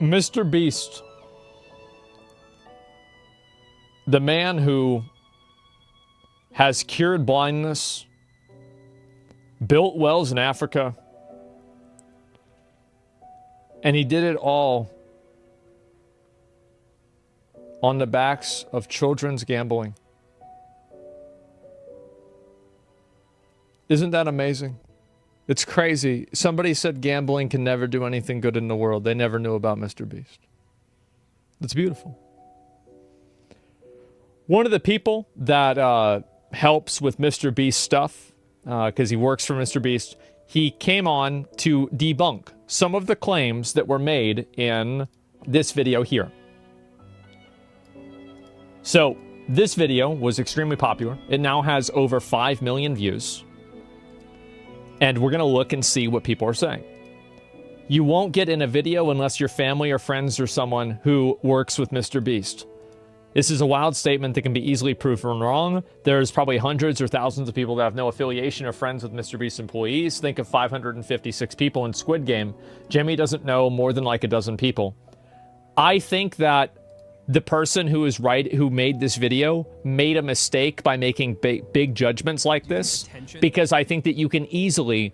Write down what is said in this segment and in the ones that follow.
Mr. Beast, the man who has cured blindness, built wells in Africa, and he did it all on the backs of children's gambling. Isn't that amazing? It's crazy. Somebody said gambling can never do anything good in the world. They never knew about Mr. Beast. It's beautiful. One of the people that helps with Mr. Beast stuff, because he works for Mr. Beast, he came on to debunk some of the claims that were made in this video here. So, this video was extremely popular. It now has over 5 million views. And we're going to look and see what people are saying. You won't get in a video unless your family or friends or someone who works with Mr. Beast. This is a wild statement that can be easily proven wrong. There's probably hundreds or thousands of people that have no affiliation or friends with Mr. Beast employees. Think of 556 people in Squid Game. Jimmy doesn't know more than like a dozen people. I think that the person who is right, who made this video, made a mistake by making big judgments like this, because I think that you can easily...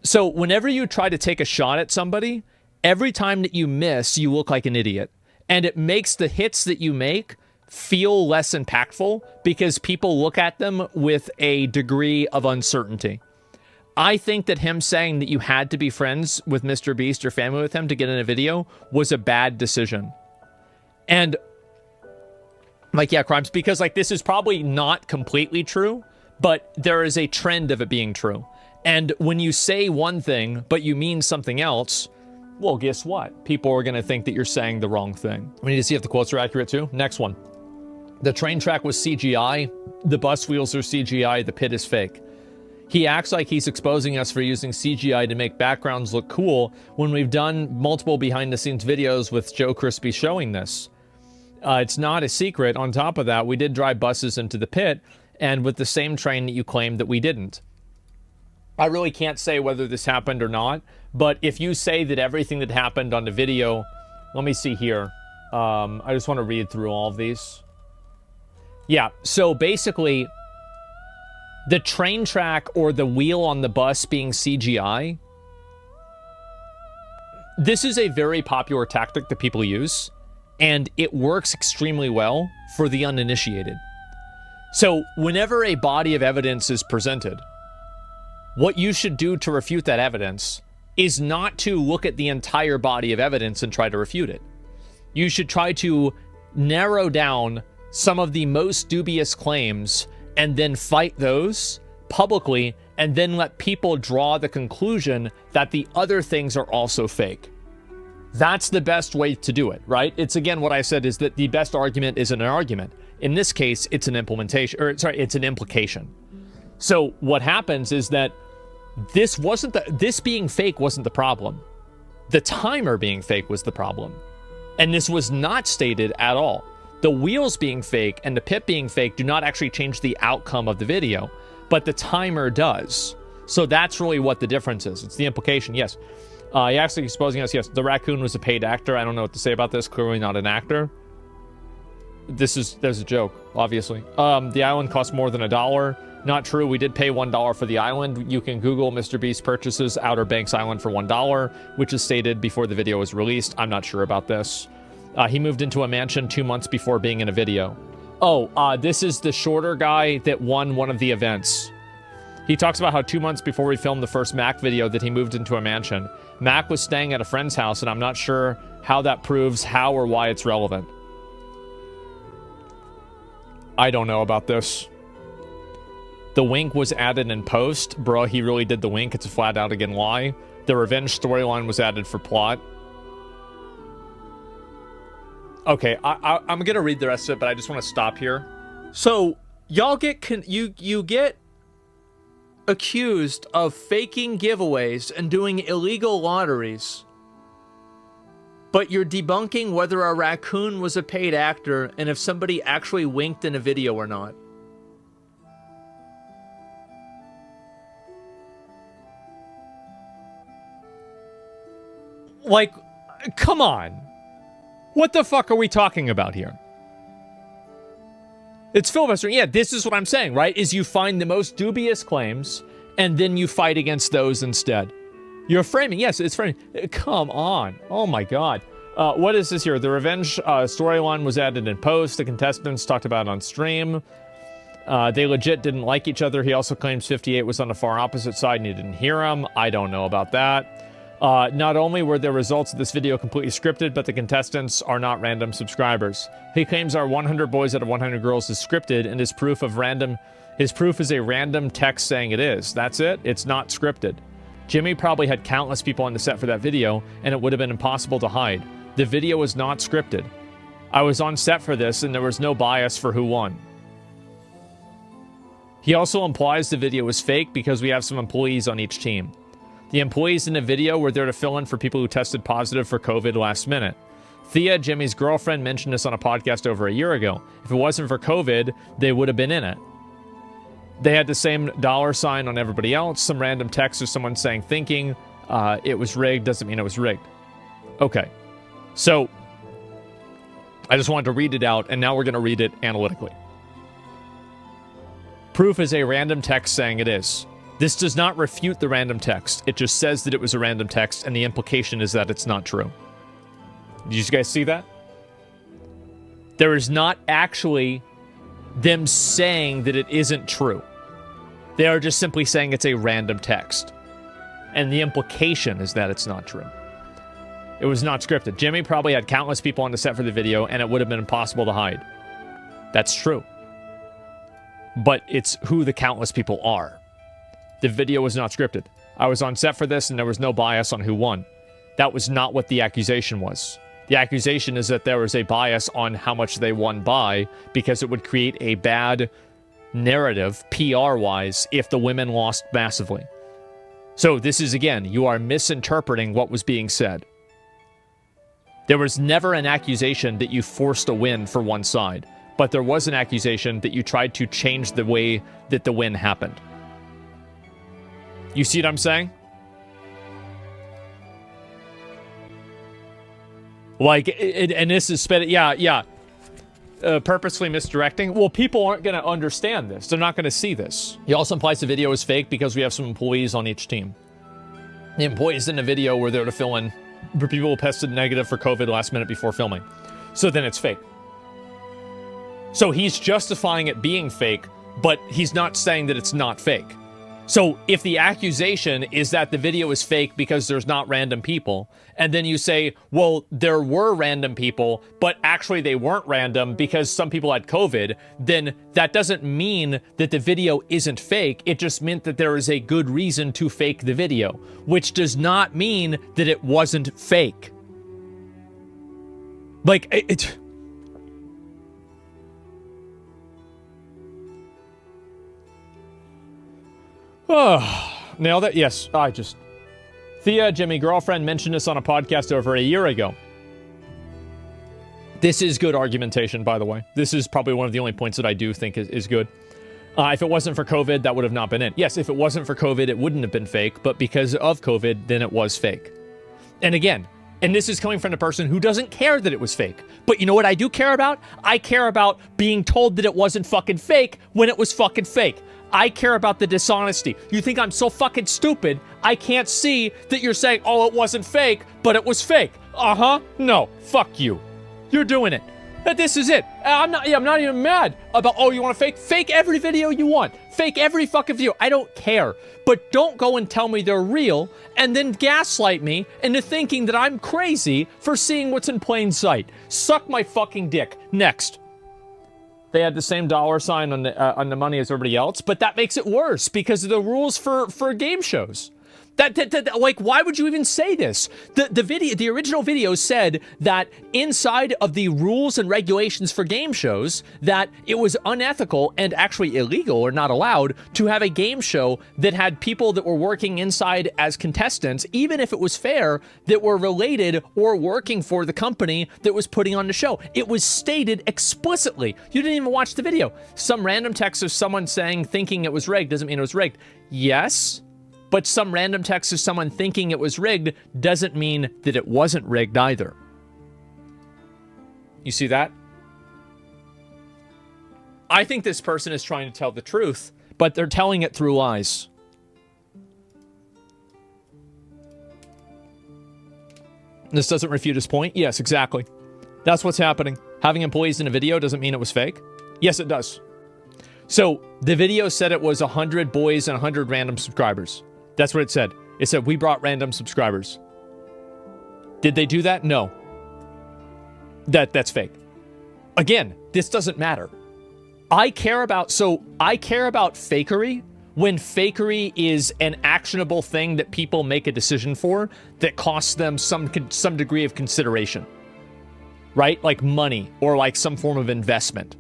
So whenever you try to take a shot at somebody, every time that you miss, you look like an idiot. And it makes the hits that you make feel less impactful because people look at them with a degree of uncertainty. I think that him saying that you had to be friends with Mr. Beast or family with him to get in a video was a bad decision. And, like, yeah, crimes, because, like, this is probably not completely true, but there is a trend of it being true. And when you say one thing, but you mean something else, well, guess what? People are going to think that you're saying the wrong thing. We need to see if the quotes are accurate, too. Next one. The train track was CGI. The bus wheels are CGI. The pit is fake. He acts like he's exposing us for using CGI to make backgrounds look cool when we've done multiple behind-the-scenes videos with Joe Crispy showing this. It's not a secret. On top of that, we did drive buses into the pit, and with the same train that you claimed that we didn't. I really can't say whether this happened or not, but if you say that everything that happened on the video... Let me see here. I just want to read through all of these. Yeah, so basically, the train track or the wheel on the bus being CGI, this is a very popular tactic that people use. And it works extremely well for the uninitiated. So, whenever a body of evidence is presented, what you should do to refute that evidence is not to look at the entire body of evidence and try to refute it. You should try to narrow down some of the most dubious claims and then fight those publicly and then let people draw the conclusion that the other things are also fake. That's the best way to do it, right? It's, again, what I said is that the best argument isn't an argument. In this case, it's an implementation, or sorry, it's an implication. So what happens is that this being fake wasn't the problem. The timer being fake was the problem. And this was not stated at all. The wheels being fake and the pit being fake do not actually change the outcome of the video, but the timer does. So that's really what the difference is. It's the implication, yes. He actually exposing us, yes, the raccoon was a paid actor. I don't know what to say about this. Clearly not an actor. There's a joke, obviously. The island cost more than $1. Not true. We did pay $1 for the island. You can Google Mr. Beast purchases Outer Banks Island for $1, which is stated before the video was released. I'm not sure about this. He moved into a mansion 2 months before being in a video. Oh, this is the shorter guy that won one of the events. He talks about how 2 months before we filmed the first Mac video that he moved into a mansion. Mac was staying at a friend's house, and I'm not sure how that proves how or why it's relevant. I don't know about this. The wink was added in post. Bro, he really did the wink. It's a flat out again lie. The revenge storyline was added for plot. Okay, I'm gonna read the rest of it, but I just want to stop here. So, y'all get... You get accused of faking giveaways and doing illegal lotteries, but you're debunking whether a raccoon was a paid actor and if somebody actually winked in a video or not. Like, Come on. What the fuck are we talking about here? It's filibustering. Yeah, this is what I'm saying, right? Is you find the most dubious claims, and then you fight against those instead. You're framing. Yes, it's framing. Come on. Oh, my God. What is this here? The revenge storyline was added in post. The contestants talked about it on stream. They legit didn't like each other. He also claims 58 was on the far opposite side and he didn't hear him. I don't know about that. Not only were the results of this video completely scripted, but the contestants are not random subscribers. He claims our 100 boys out of 100 girls is scripted, and his proof is a random text saying it is. That's it. It's not scripted. Jimmy probably had countless people on the set for that video, and it would have been impossible to hide. The video was not scripted. I was on set for this, and there was no bias for who won. He also implies the video was fake because we have some employees on each team. The employees in the video were there to fill in for people who tested positive for COVID last minute. Thea, Jimmy's girlfriend, mentioned this on a podcast over a year ago. If it wasn't for COVID, they would have been in it. They had the same $ on everybody else. Some random text of someone saying thinking it was rigged doesn't mean it was rigged. Okay. So, I just wanted to read it out, and now we're going to read it analytically. Proof is a random text saying it is. This does not refute the random text. It just says that it was a random text, and the implication is that it's not true. Did you guys see that? There is not actually them saying that it isn't true. They are just simply saying it's a random text. And the implication is that it's not true. It was not scripted. Jimmy probably had countless people on the set for the video, and it would have been impossible to hide. That's true. But it's who the countless people are. The video was not scripted. I was on set for this, and there was no bias on who won. That was not what the accusation was. The accusation is that there was a bias on how much they won by, because it would create a bad narrative, PR-wise, if the women lost massively. So this is, again, you are misinterpreting what was being said. There was never an accusation that you forced a win for one side, but there was an accusation that you tried to change the way that the win happened. You see what I'm saying? Like, and this is purposefully misdirecting. Well, people aren't going to understand this. They're not going to see this. He also implies the video is fake because we have some employees on each team. The employees in the video were there to fill in for people who tested negative for COVID last minute before filming. So then it's fake. So he's justifying it being fake, but he's not saying that it's not fake. So if the accusation is that the video is fake because there's not random people, and then you say, well, there were random people, but actually they weren't random because some people had COVID, then that doesn't mean that the video isn't fake. It just meant that there is a good reason to fake the video, which does not mean that it wasn't fake. Like, it nailed it. Yes, Thea, Jimmy girlfriend, mentioned this on a podcast over a year ago. This is good argumentation, by the way. This is probably one of the only points that I do think is good. If it wasn't for COVID, that would have not been it. Yes, if it wasn't for COVID, it wouldn't have been fake, but because of COVID, then it was fake. And again, and this is coming from the person who doesn't care that it was fake. But you know what I do care about? I care about being told that it wasn't fucking fake when it was fucking fake. I care about the dishonesty. You think I'm so fucking stupid, I can't see that you're saying, oh, it wasn't fake, but it was fake. Uh-huh. No. Fuck you. You're doing it. This is it. I'm not even mad about, oh, you want to fake? Fake every video you want. Fake every fucking video. I don't care. But don't go and tell me they're real and then gaslight me into thinking that I'm crazy for seeing what's in plain sight. Suck my fucking dick. Next. They had the same $sign on the money as everybody else, but that makes it worse because of the rules for game shows. Like, why would you even say this? The original video said that inside of the rules and regulations for game shows, that it was unethical and actually illegal or not allowed to have a game show that had people that were working inside as contestants, even if it was fair, that were related or working for the company that was putting on the show. It was stated explicitly. You didn't even watch the video. Some random text of someone thinking it was rigged doesn't mean it was rigged. Yes. But some random text of someone thinking it was rigged doesn't mean that it wasn't rigged either. You see that? I think this person is trying to tell the truth, but they're telling it through lies. This doesn't refute his point? Yes, exactly. That's what's happening. Having employees in a video doesn't mean it was fake? Yes, it does. So, the video said it was 100 boys and 100 random subscribers. That's what it said. It said, we brought random subscribers. Did they do that? No. That's fake. Again, this doesn't matter. I care about fakery when fakery is an actionable thing that people make a decision for that costs them some degree of consideration. Right? Like money or like some form of investment.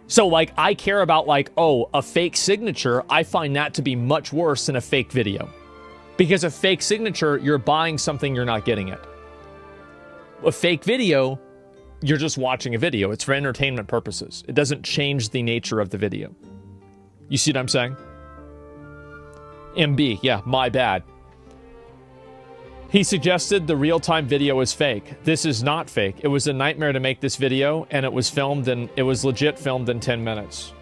So like I care about like, oh, a fake signature. I find that to be much worse than a fake video. Because a fake signature, you're buying something you're not getting it. A fake video, you're just watching a video. It's for entertainment purposes. It doesn't change the nature of the video. You see what I'm saying? MB, yeah, my bad. He suggested the real-time video is fake. This is not fake. It was a nightmare to make this video, and it was legit filmed in 10 minutes.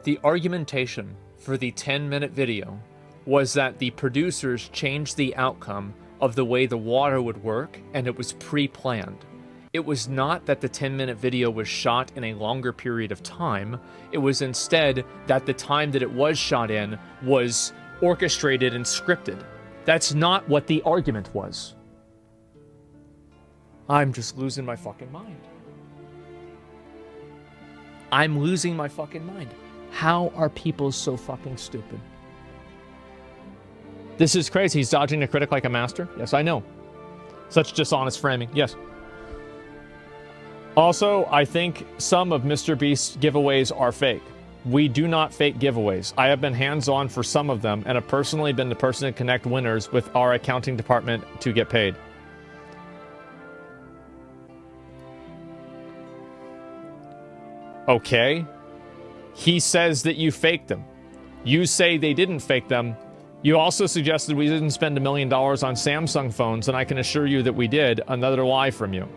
The argumentation for the 10-minute video was that the producers changed the outcome of the way the water would work, and it was pre-planned. It was not that the 10-minute video was shot in a longer period of time. It was instead that the time that it was shot in was orchestrated and scripted. That's not what the argument was. I'm just losing my fucking mind. I'm losing my fucking mind. How are people so fucking stupid? This is crazy. He's dodging a critic like a master. Yes, I know. Such dishonest framing. Yes. Also, I think some of MrBeast's giveaways are fake. We do not fake giveaways. I have been hands-on for some of them and have personally been the person to connect winners with our accounting department to get paid. Okay. He says that you faked them. You say they didn't fake them. You also suggested we didn't spend $1 million on Samsung phones, and I can assure you that we did. Another lie from you.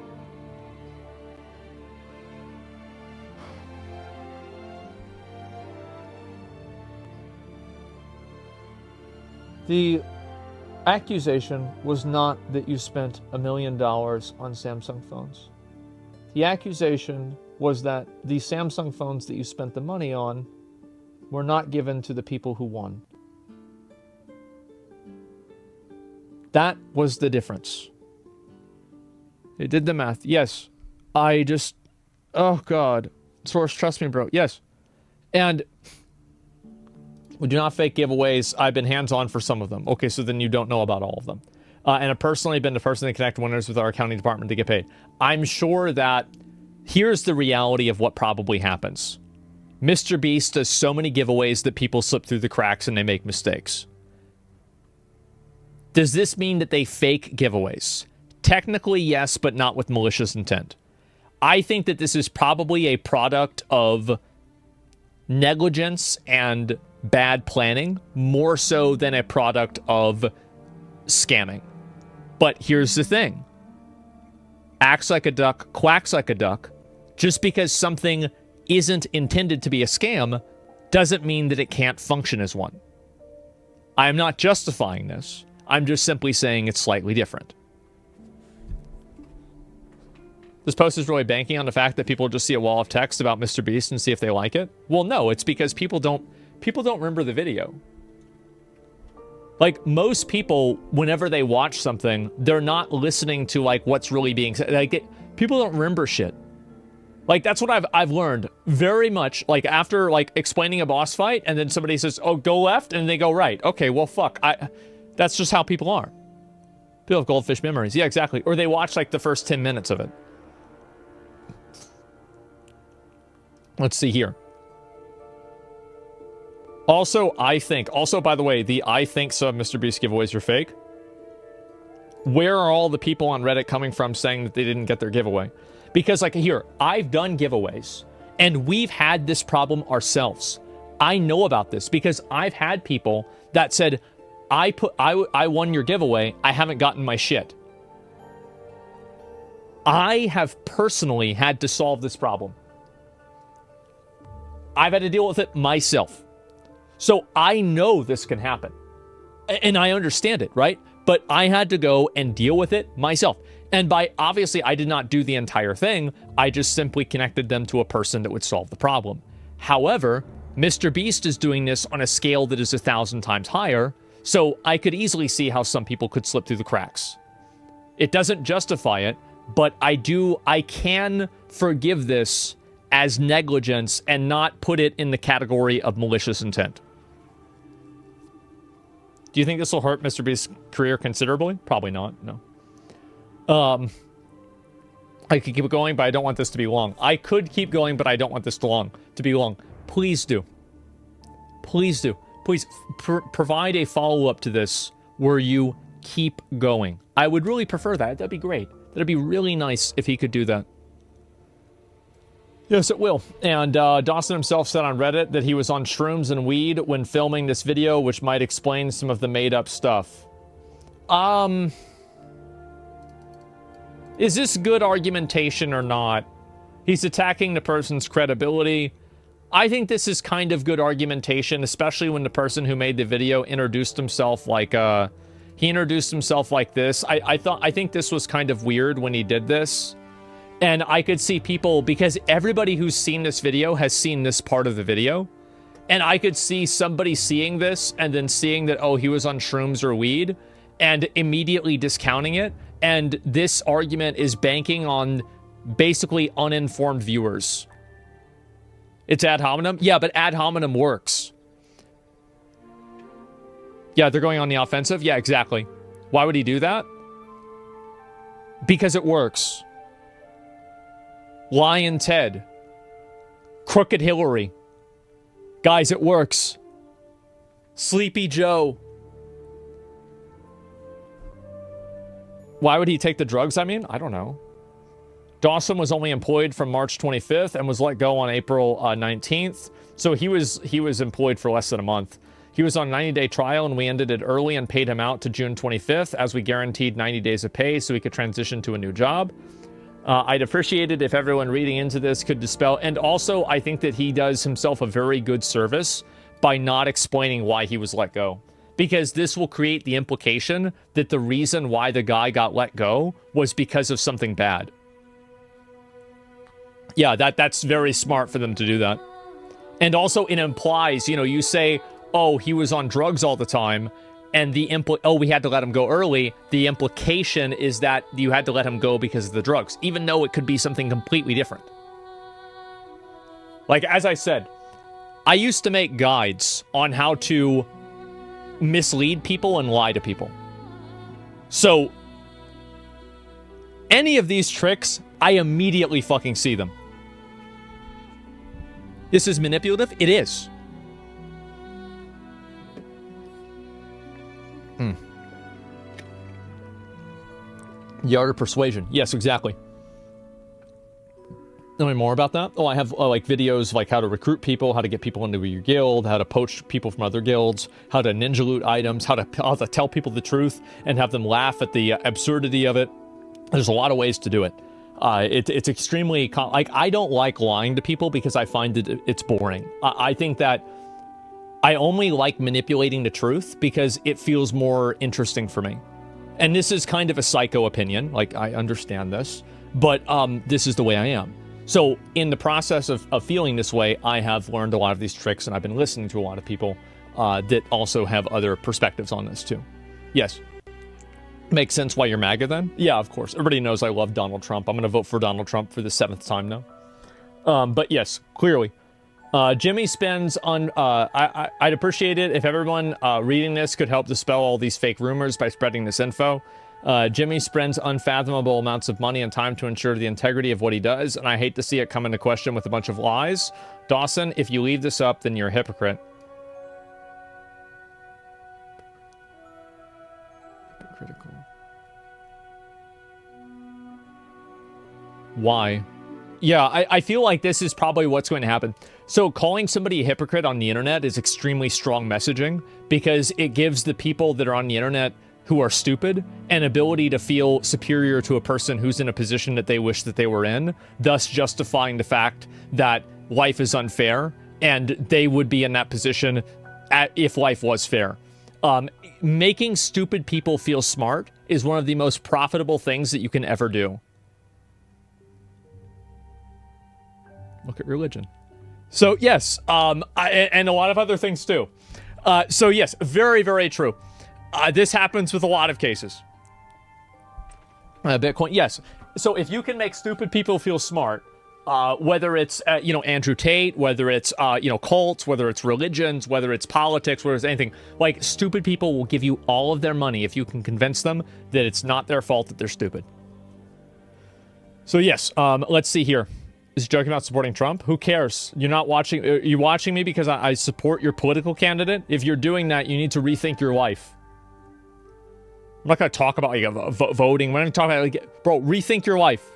The accusation was not that you spent $1 million on Samsung phones. The accusation was that the Samsung phones that you spent the money on were not given to the people who won. That was the difference. They did the math. Yes. Oh God. Source, trust me, bro. Yes. And we do not fake giveaways. I've been hands-on for some of them. Okay, so then you don't know about all of them. And I've personally been the person to connect winners with our accounting department to get paid. I'm sure that here's the reality of what probably happens. MrBeast does so many giveaways that people slip through the cracks and they make mistakes. Does this mean that they fake giveaways? Technically, yes, but not with malicious intent. I think that this is probably a product of negligence and bad planning, more so than a product of scamming. But here's the thing. Acts like a duck, quacks like a duck. Just because something isn't intended to be a scam doesn't mean that it can't function as one. I am not justifying this. I'm just simply saying it's slightly different. This post is really banking on the fact that people just see a wall of text about MrBeast and see if they like it. Well, no, it's because people don't remember the video. Like, most people, whenever they watch something, they're not listening to, like, what's really being said. Like, people don't remember shit. Like, that's what I've learned very much, like, after, like, explaining a boss fight, and then somebody says, oh, go left, and they go right. Okay, well, fuck. That's just how people are. People have goldfish memories. Yeah, exactly. Or they watch, like, the first 10 minutes of it. Let's see here. Also, by the way, the I think so MrBeast giveaways are fake. Where are all the people on Reddit coming from saying that they didn't get their giveaway? Because, like, here, I've done giveaways, and we've had this problem ourselves. I know about this because I've had people that said, I won your giveaway, I haven't gotten my shit. I have personally had to solve this problem. I've had to deal with it myself. So I know this can happen. And I understand it, right? But I had to go and deal with it myself. And by obviously, I did not do the entire thing. I just simply connected them to a person that would solve the problem. However, MrBeast is doing this on a scale that is 1,000 times higher. So I could easily see how some people could slip through the cracks. It doesn't justify it, but I can forgive this as negligence and not put it in the category of malicious intent. Do you think this will hurt MrBeast's career considerably? Probably not, no. I could keep going, but I don't want this to be long. I could keep going, but I don't want this to be long. Please do. Please do. Please provide a follow-up to this where you keep going. I would really prefer that. That'd be great. That'd be really nice if he could do that. Yes, it will. And Dawson himself said on Reddit that he was on shrooms and weed when filming this video, which might explain some of the made-up stuff. Is this good argumentation or not? He's attacking the person's credibility. I think this is kind of good argumentation, especially when the person who made the video introduced himself like he introduced himself like this. I think this was kind of weird when he did this. And I could see people, because everybody who's seen this video has seen this part of the video. And I could see somebody seeing this and then seeing that, oh, he was on shrooms or weed, and immediately discounting it. And this argument is banking on basically uninformed viewers. It's ad hominem? Yeah, but ad hominem works. Yeah, they're going on the offensive? Yeah, exactly. Why would he do that? Because it works. Lion Ted. Crooked Hillary. Guys, it works. Sleepy Joe. Why would he take the drugs, I mean? I don't know. Dawson was only employed from March 25th and was let go on April 19th. So he was employed for less than a month. He was on a 90-day trial, and we ended it early and paid him out to June 25th, as we guaranteed 90 days of pay so he could transition to a new job. I'd appreciate it if everyone reading into this could dispel. And also, I think that he does himself a very good service by not explaining why he was let go. Because this will create the implication that the reason why the guy got let go was because of something bad. Yeah, that's very smart for them to do that. And also, it implies, you know, you say, oh, he was on drugs all the time, and we had to let him go early. The implication is that you had to let him go because of the drugs, even though it could be something completely different. Like, as I said, I used to make guides on how to mislead people and lie to people. So, any of these tricks, I immediately fucking see them. This is manipulative? It is. The art of persuasion. Yes, exactly. Tell me more about that. Oh, I have like videos like how to recruit people, how to get people into your guild, how to poach people from other guilds, how to ninja loot items, how to tell people the truth and have them laugh at the absurdity of it. There's a lot of ways to do it. It's extremely like, I don't like lying to people because I find that it's boring. I think that I only like manipulating the truth because it feels more interesting for me. And this is kind of a psycho opinion. Like, I understand this, but this is the way I am. So in the process of feeling this way, I have learned a lot of these tricks, and I've been listening to a lot of people that also have other perspectives on this too. Yes. Makes sense why you're MAGA then? Yeah, of course. Everybody knows I love Donald Trump. I'm going to vote for Donald Trump for the 7th time now. But yes, clearly. Jimmy spends on... I'd appreciate it if everyone reading this could help dispel all these fake rumors by spreading this info. Jimmy spends unfathomable amounts of money and time to ensure the integrity of what he does, and I hate to see it come into question with a bunch of lies. Dawson, if you leave this up, then you're a hypocrite. Hypocritical. Why? Yeah, I feel like this is probably what's going to happen. So calling somebody a hypocrite on the internet is extremely strong messaging because it gives the people that are on the internet who are stupid an ability to feel superior to a person who's in a position that they wish that they were in, thus justifying the fact that life is unfair and they would be in that position if life was fair. Making stupid people feel smart is one of the most profitable things that you can ever do. Look at religion. So yes, and a lot of other things too. So yes, very, very true. This happens with a lot of cases. Bitcoin, yes. So if you can make stupid people feel smart, whether it's, Andrew Tate, whether it's, cults, whether it's religions, whether it's politics, whether it's anything, like stupid people will give you all of their money if you can convince them that it's not their fault that they're stupid. So yes, let's see here. Is joking about supporting Trump? Who cares? You're not watching. You're watching me because I support your political candidate. If you're doing that, you need to rethink your life. I'm not going to talk about voting. We're going to talk about bro, rethink your life.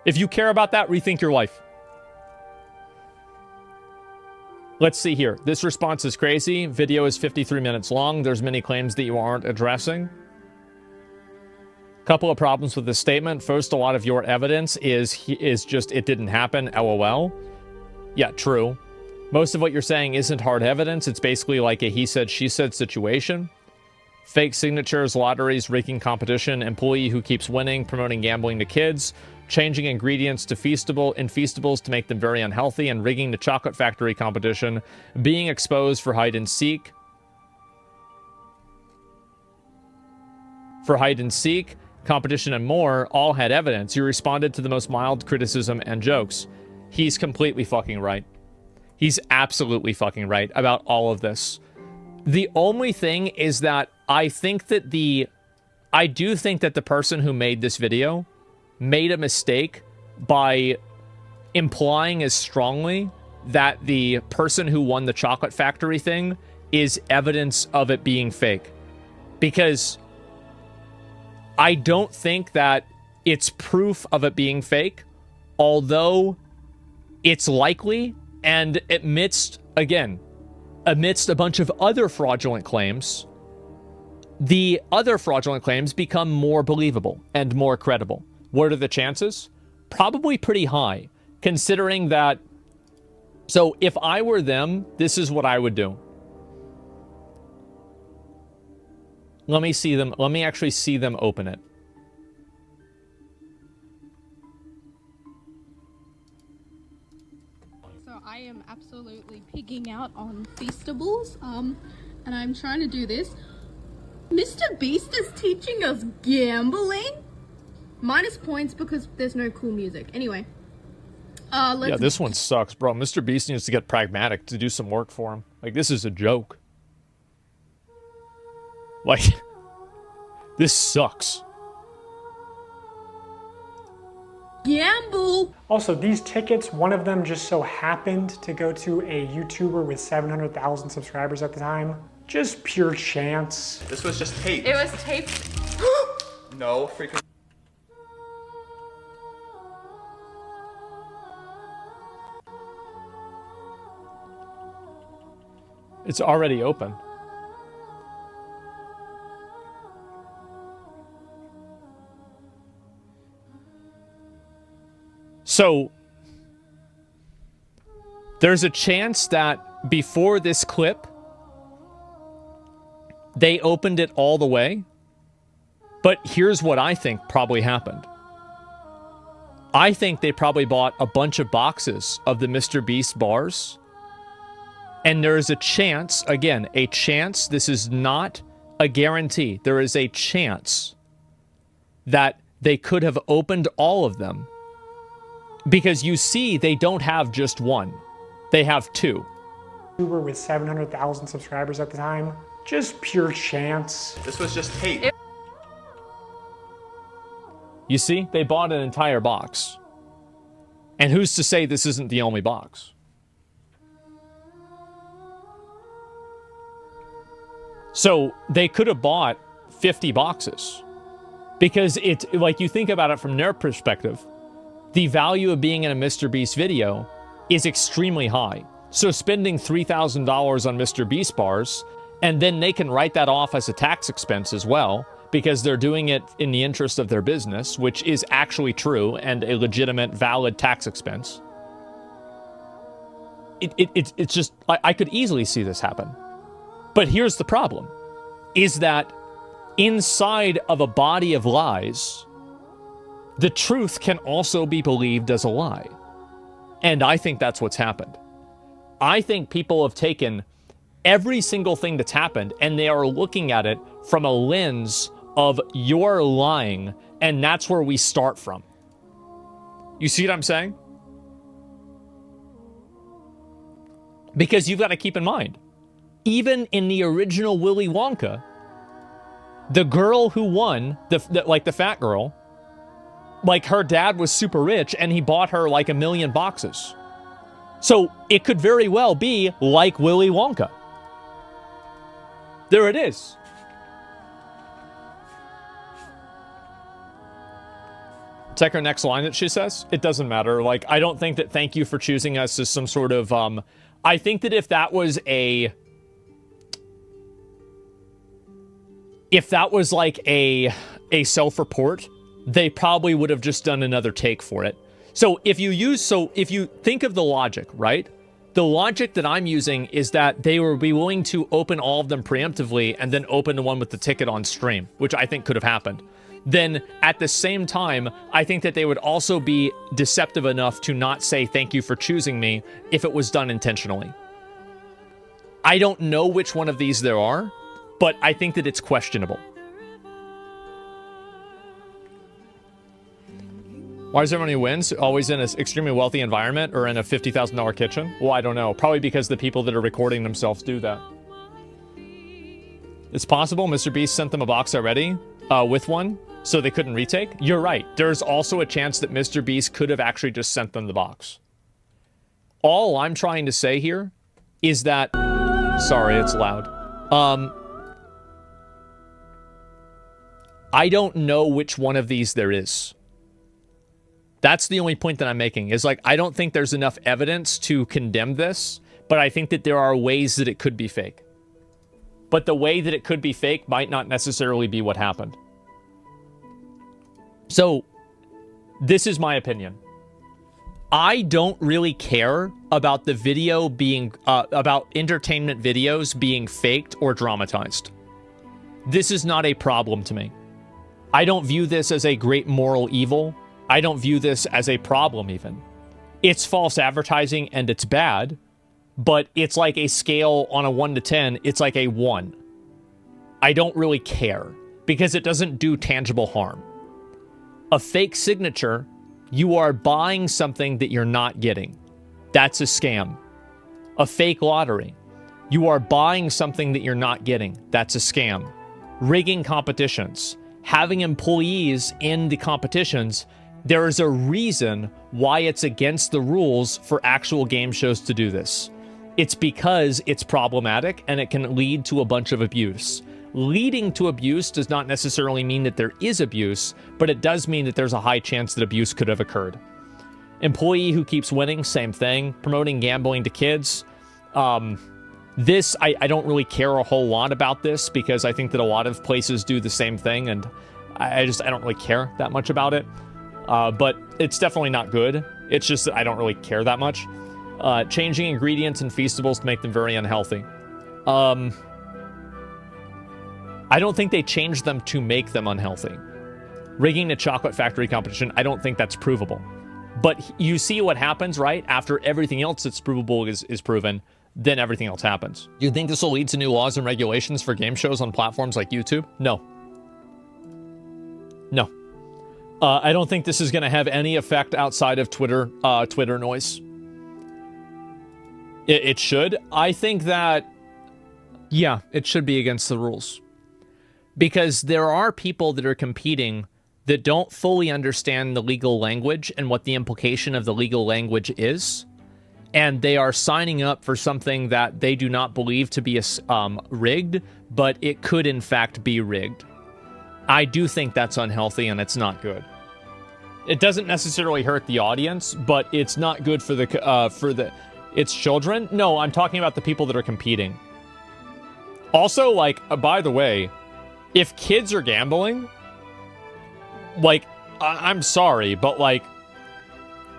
If you care about that, rethink your life. Let's see here. This response is crazy. Video is 53 minutes long. There's many claims that you aren't addressing. Couple of problems with this statement. First, a lot of your evidence is just it didn't happen, LOL. Yeah, true. Most of what you're saying isn't hard evidence. It's basically like a he said, she said situation. Fake signatures, lotteries, rigging competition, employee who keeps winning, promoting gambling to kids, changing ingredients to feastables to make them very unhealthy, and rigging the chocolate factory competition, being exposed for hide and seek. Competition and more, all had evidence. You responded to the most mild criticism and jokes. He's completely fucking right. He's absolutely fucking right about all of this. The only thing is that I do think that the person who made this video made a mistake by implying as strongly that the person who won the chocolate factory thing is evidence of it being fake. Because I don't think that it's proof of it being fake, although it's likely, and amidst a bunch of other fraudulent claims, the other fraudulent claims become more believable and more credible. What are the chances? Probably pretty high, considering that... So if I were them, this is what I would do. Let me see them. Let me actually see them open it. So I am absolutely pigging out on Feastables, and I'm trying to do this. Mr. Beast is teaching us gambling? Minus points because there's no cool music. Anyway. Yeah, this one sucks, bro. Mr. Beast needs to get pragmatic to do some work for him. Like, this is a joke. Like, this sucks. Gamble! Also, these tickets, one of them just so happened to go to a YouTuber with 700,000 subscribers at the time. Just pure chance. This was just taped. It was taped. No freaking... It's already open. So, there's a chance that before this clip, they opened it all the way. But here's what I think probably happened. I think they probably bought a bunch of boxes of the Mr. Beast bars. And there is a chance, again, a chance, this is not a guarantee. There is a chance that they could have opened all of them. Because you see, they don't have just one. They have two. YouTuber with 700,000 subscribers at the time. Just pure chance. This was just taped. You see, they bought an entire box. And who's to say this isn't the only box? So they could have bought 50 boxes. Because it's like, you think about it from their perspective. the value of being in a MrBeast video is extremely high. So spending $3,000 on MrBeast bars, and then they can write that off as a tax expense as well, because they're doing it in the interest of their business, which is actually true and a legitimate, valid tax expense. It's just, I could easily see this happen. But here's the problem, is that inside of a body of lies, the truth can also be believed as a lie. And I think that's what's happened. I think people have taken every single thing that's happened and they are looking at it from a lens of you're lying, and that's where we start from. You see what I'm saying? Because you've got to keep in mind, even in the original Willy Wonka, the girl who won, the fat girl, like her dad was super rich and he bought her like 1 million boxes. So it could very well be like Willy Wonka. There it is. Check her next line that she says. It doesn't matter. Like, I don't think that thank you for choosing us is some sort of, I think that if that was like a self-report, they probably would have just done another take for it. So if you think of the logic, right? The logic that I'm using is that they will be willing to open all of them preemptively and then open the one with the ticket on stream, which I think could have happened. Then at the same time, I think that they would also be deceptive enough to not say thank you for choosing me if it was done intentionally. I don't know which one of these there are, but I think that it's questionable. Why is everyone who wins always in an extremely wealthy environment or in a $50,000 kitchen? Well, I don't know. Probably because the people that are recording themselves do that. It's possible MrBeast sent them a box already with one, so they couldn't retake. You're right. There's also a chance that MrBeast could have actually just sent them the box. All I'm trying to say here is that... Sorry, it's loud. I don't know which one of these there is. That's the only point that I'm making, is like, I don't think there's enough evidence to condemn this, but I think that there are ways that it could be fake. But the way that it could be fake might not necessarily be what happened. So, this is my opinion. I don't really care about the video being, about entertainment videos being faked or dramatized. This is not a problem to me. I don't view this as a great moral evil. I don't view this as a problem even. It's false advertising and it's bad, but it's like a scale on a 1 to 10, it's like a 1. I don't really care because it doesn't do tangible harm. A fake signature, you are buying something that you're not getting. That's a scam. A fake lottery, you are buying something that you're not getting. That's a scam. Rigging competitions, having employees in the competitions, there is a reason why it's against the rules for actual game shows to do this. It's because it's problematic and it can lead to a bunch of abuse. Leading to abuse does not necessarily mean that there is abuse, but it does mean that there's a high chance that abuse could have occurred. Employee who keeps winning, same thing. Promoting gambling to kids. This, I don't really care a whole lot about this because I think that a lot of places do the same thing, and I don't really care that much about it. But it's definitely not good. It's just that I don't really care that much. Changing ingredients in Feastables to make them very unhealthy. I don't think they changed them to make them unhealthy. Rigging a chocolate factory competition, I don't think that's provable. But you see what happens, right? After everything else that's provable is proven, then everything else happens. Do you think this will lead to new laws and regulations for game shows on platforms like YouTube? No. No. I don't think this is going to have any effect outside of Twitter noise. It should. I think that, yeah, it should be against the rules. Because there are people that are competing that don't fully understand the legal language and what the implication of the legal language is. And they are signing up for something that they do not believe to be rigged, but it could in fact be rigged. I do think that's unhealthy and it's not good. It doesn't necessarily hurt the audience, but it's not good for its children. No, I'm talking about the people that are competing. Also, like, by the way, if kids are gambling, like, I'm sorry, but like,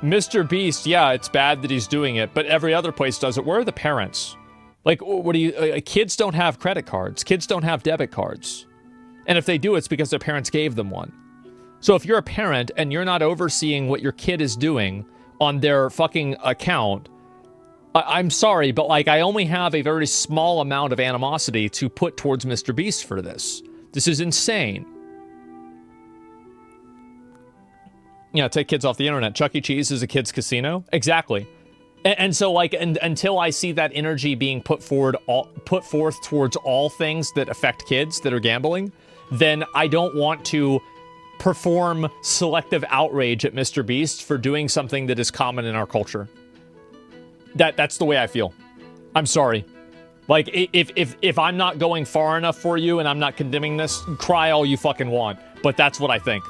Mr. Beast, yeah, it's bad that he's doing it, but every other place does it. Where are the parents? Like, what do you... kids don't have credit cards. Kids don't have debit cards. And if they do, it's because their parents gave them one. So if you're a parent and you're not overseeing what your kid is doing on their fucking account, I'm sorry, but like, I only have a very small amount of animosity to put towards Mr. Beast for this. This is insane. Yeah, take kids off the internet. Chuck E. Cheese is a kid's casino. Exactly. And so, like, until I see that energy being put forth towards all things that affect kids that are gambling, then I don't want to perform selective outrage at Mr. Beast for doing something that is common in our culture. That's the way I feel. I'm sorry. Like, if I'm not going far enough for you and I'm not condemning this, cry all you fucking want. But that's what I think.